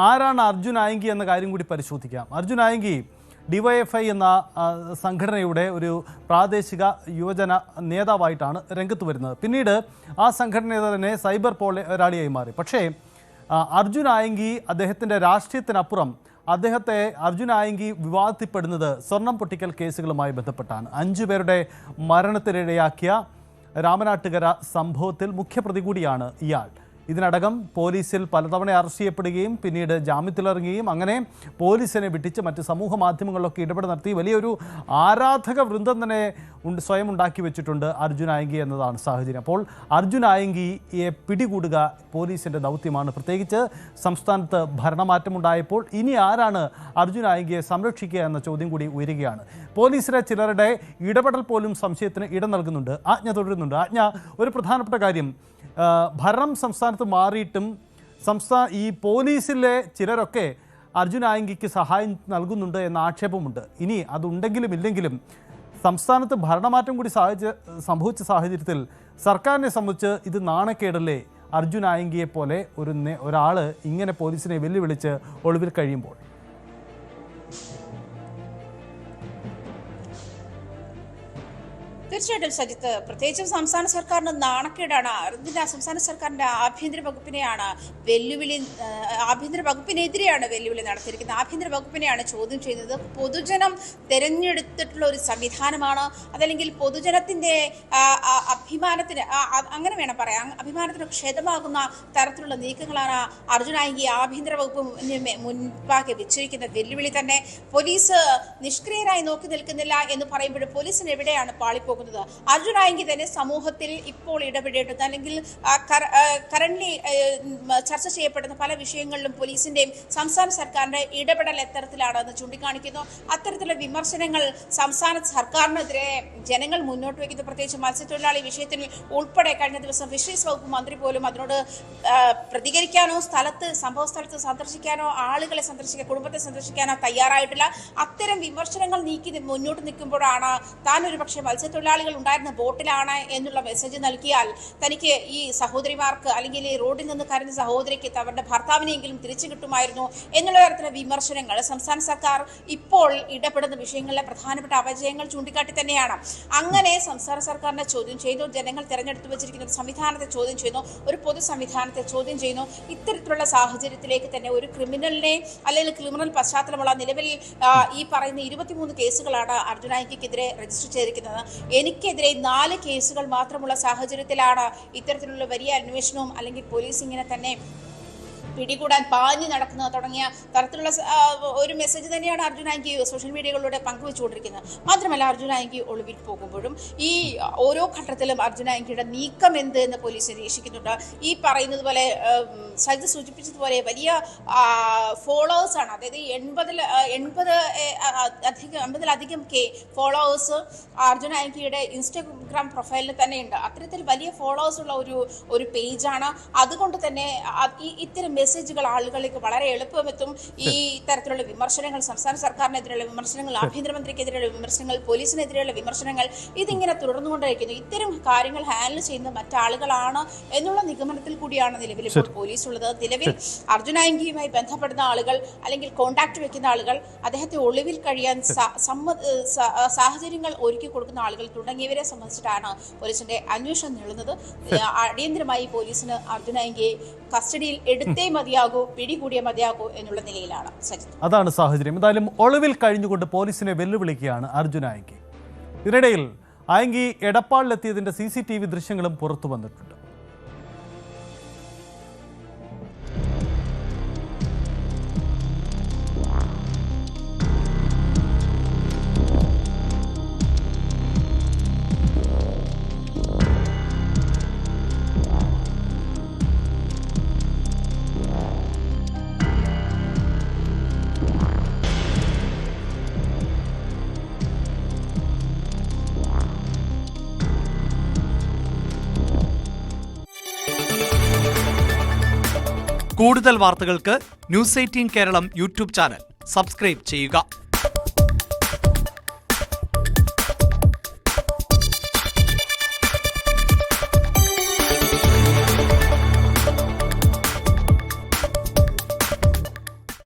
ആരാണ് അർജുൻ ആയങ്കി എന്ന കാര്യം കൂടി പരിശോധിക്കാം. അർജുൻ ആയങ്കി ഡിവൈഎഫ്ഐ എന്ന സംഘടനയുടെ ഒരു പ്രാദേശിക യുവജന നേതാവായിട്ടാണ് രംഗത്ത് വരുന്നത്. പിന്നീട് ആ സംഘടന തന്നെ സൈബർ പോരാളിയായി മാറി. പക്ഷേ അർജുൻ ആയങ്കി അദ്ദേഹത്തിൻ്റെ രാഷ്ട്രീയത്തിനപ്പുറം അർജുൻ ആയങ്കി വിവാദത്തിൽപ്പെടുന്നത് സ്വർണം പൊട്ടിക്കൽ കേസുകളുമായി ബന്ധപ്പെട്ടാണ്. 5 പേരുടെ മരണത്തിനിടയാക്കിയ രാമനാട്ടുകര സംഭവത്തിൽ മുഖ്യപ്രതി കൂടിയാണ് ഇയാൾ. ഇതിനടക്കം പോലീസിൽ പലതവണ അറസ്റ്റ് ചെയ്യപ്പെടുകയും പിന്നീട് ജാമ്യത്തിലിറങ്ങുകയും അങ്ങനെ പോലീസിനെ വിട്ടിച്ച് മറ്റ് സമൂഹ മാധ്യമങ്ങളിലൊക്കെ ഇടപെടൽ നടത്തി വലിയൊരു ആരാധക വൃന്ദം തന്നെ സ്വയം ഉണ്ടാക്കി വെച്ചിട്ടുണ്ട് അർജുൻ ആയങ്കി എന്നതാണ് സാഹചര്യം. അപ്പോൾ അർജുൻ ആയങ്കിയെ പിടികൂടുക പോലീസിൻ്റെ ദൗത്യമാണ്. പ്രത്യേകിച്ച് സംസ്ഥാനത്ത് ഭരണമാറ്റമുണ്ടായപ്പോൾ ഇനി ആരാണ് അർജുൻ ആയങ്കിയെ സംരക്ഷിക്കുക എന്ന ചോദ്യം കൂടി ഉയരുകയാണ്. പോലീസിലെ ചിലരുടെ ഇടപെടൽ പോലും സംശയത്തിന് ഇടം നൽകുന്നുണ്ട്. ആജ്ഞ തുടരുന്നുണ്ട്. ആജ്ഞ ഒരു പ്രധാനപ്പെട്ട കാര്യം, ഭരണം സംസ്ഥാനത്ത് മാറിയിട്ടും ഈ പോലീസിലെ ചിലരൊക്കെ അർജുൻ ആയങ്കിക്ക് സഹായം നൽകുന്നുണ്ട് എന്ന ആക്ഷേപമുണ്ട്. ഇനി അതുണ്ടെങ്കിലും ഇല്ലെങ്കിലും സംസ്ഥാനത്ത് ഭരണമാറ്റം കൂടി സംഭവിച്ച സാഹചര്യത്തിൽ സർക്കാരിനെ സംബന്ധിച്ച് ഇത് നാണക്കേടല്ലേ അർജുൻ ആയങ്കിയെ പോലെ ഒരാൾ ഇങ്ങനെ പോലീസിനെ വെല്ലുവിളിച്ച് ഒളിവിൽ കഴിയുമ്പോൾ? തീർച്ചയായിട്ടും സജിത്ത്, പ്രത്യേകിച്ചും സംസ്ഥാന സർക്കാരിന് നാണക്കേടാണ്. സംസ്ഥാന സർക്കാരിന്റെ ആഭ്യന്തര വകുപ്പിനെയാണ് ആഭ്യന്തര വകുപ്പിനെതിരെയാണ് വെല്ലുവിളി നടത്തിയിരിക്കുന്നത്. ആഭ്യന്തര വകുപ്പിനെയാണ് ചോദ്യം ചെയ്യുന്നത്. പൊതുജനം തെരഞ്ഞെടുത്തിട്ടുള്ള ഒരു സംവിധാനമാണ്, അതല്ലെങ്കിൽ പൊതുജനത്തിന്റെ അഭിമാനത്തിന്, അങ്ങനെ വേണം പറയാം, അഭിമാനത്തിന് ക്ഷതമാകുന്ന തരത്തിലുള്ള നീക്കങ്ങളാണ് അർജുൻ ആയങ്കി ആഭ്യന്തര വകുപ്പ് മുൻപാകെ വെച്ചിരിക്കുന്ന വെല്ലുവിളി തന്നെ. പോലീസ് നിഷ്ക്രിയരായി നോക്കി നിൽക്കുന്നില്ല എന്ന് പറയുമ്പോൾ പോലീസിന് എവിടെയാണ് പാളിപ്പോകുന്നത്? അർജുൻ ആയങ്കി തന്നെ സമൂഹത്തിൽ ഇപ്പോൾ ഇടപെടേണ്ടത്, അല്ലെങ്കിൽ കറന്റ്ലി ചർച്ച ചെയ്യപ്പെടുന്ന പല വിഷയങ്ങളിലും പോലീസിന്റെയും സംസ്ഥാന സർക്കാരിന്റെ ഇടപെടൽ എത്തരത്തിലാണെന്ന് ചൂണ്ടിക്കാണിക്കുന്നു. അത്തരത്തിലുള്ള വിമർശനങ്ങൾ സംസ്ഥാന സർക്കാരിനെതിരെ ജനങ്ങൾ മുന്നോട്ട് വയ്ക്കുന്നു. പ്രത്യേകിച്ച് മത്സ്യത്തൊഴിലാളി വിഷയത്തിൽ ഉൾപ്പെടെ കഴിഞ്ഞ ദിവസം ഫിഷറീസ് വകുപ്പ് മന്ത്രി പോലും അതിനോട് പ്രതികരിക്കാനോ സംഭവ സ്ഥലത്ത് സന്ദർശിക്കാനോ ആളുകളെ സന്ദർശിക്കാൻ കുടുംബത്തെ സന്ദർശിക്കാനോ തയ്യാറായിട്ടില്ല. അത്തരം വിമർശനങ്ങൾ നീക്കി മുന്നോട്ട് നിൽക്കുമ്പോഴാണ് താൻ ഒരു പക്ഷേ മത്സ്യത്തൊഴിലാളികൾ ഉണ്ടായിരുന്ന ബോട്ടിലാണ് എന്നുള്ള മെസ്സേജ് നൽകിയാൽ തനിക്ക് ഈ സഹോദരിമാർക്ക്, അല്ലെങ്കിൽ ഈ റോഡിൽ നിന്ന് കരഞ്ഞ സഹോദരിക്ക് അവരുടെ ഭർത്താവിനെയെങ്കിലും തിരിച്ചു കിട്ടുമായിരുന്നു എന്നുള്ള തരത്തിലുള്ള വിമർശനങ്ങൾ സംസ്ഥാന സർക്കാർ ഇപ്പോൾ ഇടപെടുന്ന വിഷയങ്ങളിലെ പ്രധാനപ്പെട്ട അപജയങ്ങൾ ചൂണ്ടിക്കാട്ടി തന്നെയാണ്. അങ്ങനെ സംസ്ഥാന സർക്കാരിനെ ചോദ്യം ചെയ്യുന്നു, ജനങ്ങൾ തെരഞ്ഞെടുത്തു വെച്ചിരിക്കുന്ന ഒരു സംവിധാനത്തെ ചോദ്യം ചെയ്യുന്നു, ഒരു പൊതു സംവിധാനത്തെ ചോദ്യം ചെയ്യുന്നു. ഇത്തരത്തിലുള്ള സാഹചര്യത്തിലേക്ക് തന്നെ ഒരു ക്രിമിനലിനെ, അല്ലെങ്കിൽ ക്രിമിനൽ പശ്ചാത്തലമുള്ള നിലവിൽ ഈ പറയുന്ന 23 കേസുകളാണ് അർജുൻ ആയങ്കിക്കെതിരെ രജിസ്റ്റർ ചെയ്തിരിക്കുന്നത്. എനിക്കെതിരെ 4 കേസുകൾ മാത്രമുള്ള സാഹചര്യത്തിലാണ് ഇത്തരത്തിലുള്ള വലിയ അന്വേഷണവും, അല്ലെങ്കിൽ പോലീസ് ഇങ്ങനെ തന്നെ പിടികൂടാൻ പാഞ്ഞു നടക്കുന്നത് തുടങ്ങിയ തരത്തിലുള്ള ഒരു മെസ്സേജ് തന്നെയാണ് അർജുൻ ആയങ്കി സോഷ്യൽ മീഡിയകളിലൂടെ പങ്കുവെച്ചുകൊണ്ടിരിക്കുന്നത്. മാത്രമല്ല അർജുൻ ആയങ്കി ഒളിവിൽ പോകുമ്പോഴും ഈ ഓരോ ഘട്ടത്തിലും അർജുൻ ആയങ്കിയുടെ നീക്കം എന്ത് എന്ന് പോലീസ് നിരീക്ഷിക്കുന്നുണ്ട്. ഈ പറയുന്നത് പോലെ സജിത് സൂചിപ്പിച്ചതുപോലെ വലിയ ഫോളോവേഴ്സാണ്, അതായത് 80-ലധികം ഫോളോവേഴ്സ് അർജുൻ ആയങ്കിയുടെ ഇൻസ്റ്റാഗ്രാം പ്രൊഫൈലിൽ തന്നെയുണ്ട്. അത്തരത്തിൽ വലിയ ഫോളോവേഴ്സ് ഉള്ള ഒരു പേജാണ്. അതുകൊണ്ട് തന്നെ ഇത്തരം മെസ്സേജുകൾ ആളുകളിലേക്ക് വളരെ എളുപ്പമെത്തും. ഈ തരത്തിലുള്ള വിമർശനങ്ങൾ, സംസ്ഥാന സർക്കാരിനെതിരെയുള്ള വിമർശനങ്ങൾ, ആഭ്യന്തരമന്ത്രിക്കെതിരെയുള്ള വിമർശനങ്ങൾ, പോലീസിനെതിരെയുള്ള വിമർശനങ്ങൾ, ഇതിങ്ങനെ തുടർന്നുകൊണ്ടിരിക്കുന്നു. ഇത്തരം കാര്യങ്ങൾ ഹാൻഡിൽ ചെയ്യുന്ന മറ്റാളുകളാണ് എന്നുള്ള നിഗമനത്തിൽ കൂടിയാണ് നിലവിൽ ഇപ്പോൾ പോലീസ് ഉള്ളത്. നിലവിൽ അർജുൻ ആയങ്കിയുമായി ബന്ധപ്പെടുന്ന ആളുകൾ, അല്ലെങ്കിൽ കോണ്ടാക്ട് വെക്കുന്ന ആളുകൾ, അദ്ദേഹത്തെ ഒളിവിൽ കഴിയാൻ സാഹചര്യങ്ങൾ ഒരുക്കി കൊടുക്കുന്ന ആളുകൾ തുടങ്ങിയവരെ സംബന്ധിച്ചിട്ടാണ് പോലീസിന്റെ അന്വേഷണം നീളുന്നത്. അടിയന്തരമായി പോലീസിന് അർജുൻ ആയങ്കിയെ കസ്റ്റഡിയിൽ എടുത്തേ മതിയാകൂ, പിടികൂടിയേ മതിയാകൂ എന്നുള്ള നിലയിലാണ് സജിത്. അതാണ് സാഹചര്യം. എന്തായാലും ഒളിവിൽ കഴിഞ്ഞുകൊണ്ട് പോലീസിനെ വെല്ലുവിളിക്കുകയാണ് അർജുൻ ആയങ്കി. ഇതിനിടയിൽ ആയങ്കി എടപ്പാളിലെത്തിയതിന്റെ CCTV ദൃശ്യങ്ങളും പുറത്തു വന്നിട്ടുണ്ട്. കൂടുതൽ വാർത്തകൾക്ക് News 18 കേരളം യൂട്യൂബ് ചാനൽ സബ്സ്ക്രൈബ് ചെയ്യുക.